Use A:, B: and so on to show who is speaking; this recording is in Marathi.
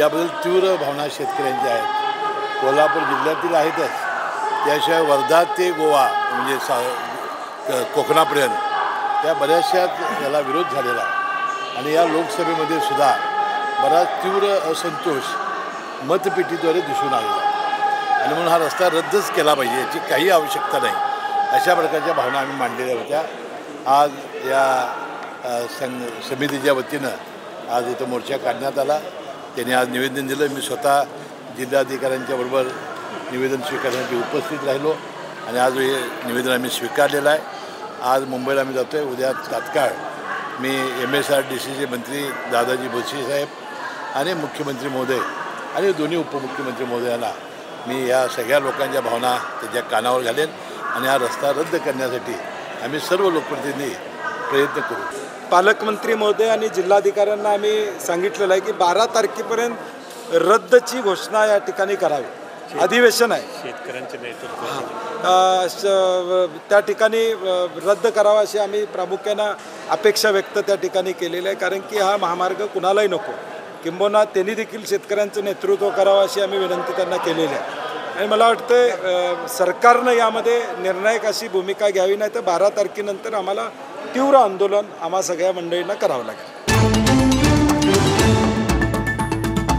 A: याबद्दल तीव्र भावना शेतकऱ्यांच्या आहेत. कोल्हापूर जिल्ह्यातील आहेतच, त्याशिवाय वर्धा ते गोवा म्हणजे कोकणापर्यंत त्या बऱ्याचशा याला विरोध झालेला आहे. आणि या लोकसभेमध्ये सुद्धा बराच तीव्र असंतोष मतपेटीद्वारे दिसून आलेला आहे. आणि म्हणून हा रस्ता रद्दच केला पाहिजे, याची काही आवश्यकता नाही, अशा प्रकारच्या भावना आम्ही मांडलेल्या होत्या. आज या समितीच्या वतीनं आज इथं मोर्चा काढण्यात आला. त्यांनी आज निवेदन दिलं. मी स्वतः जिल्हाधिकाऱ्यांच्या बरोबर निवेदन स्वीकारण्यासाठी उपस्थित राहिलो आणि आज हे निवेदन आम्ही स्वीकारलेलं आहे. आज मुंबईला आम्ही जातो आहे. उद्या तात्काळ मी MSRDCचे मंत्री दादाजी भुसे साहेब आणि मुख्यमंत्री महोदय आणि दोन्ही उपमुख्यमंत्री महोदयांना मी या सगळ्या लोकांच्या भावना त्याच्या कानावर घालेन आणि हा रस्ता रद्द करण्यासाठी आम्ही सर्व लोकप्रतिनिधी प्रयत्न करू.
B: पालकमंत्री महोदय आणि जिल्हाधिकाऱ्यांना आम्ही सांगितलेलं आहे की 12 तारखेपर्यंत रद्दची घोषणा या ठिकाणी करावी. अधिवेशन आहे,
C: शेतकऱ्यांचे नेतृत्व
B: त्या ठिकाणी रद्द करावा अशी आम्ही प्रामुख्यानं अपेक्षा व्यक्त त्या ठिकाणी केलेली आहे. कारण की हा महामार्ग कुणालाही नको, किंबहुना त्यांनी देखील शेतकऱ्यांचं नेतृत्व करावं अशी आम्ही विनंती त्यांना केलेली आहे. आणि मला वाटतं सरकारनं यामध्ये निर्णायक अशी भूमिका घ्यावी, नाही तर 12 तारखेनंतर आम्हाला तीव्र आंदोलन आम्हा सगळ्या मंडळींना करावं लागेल.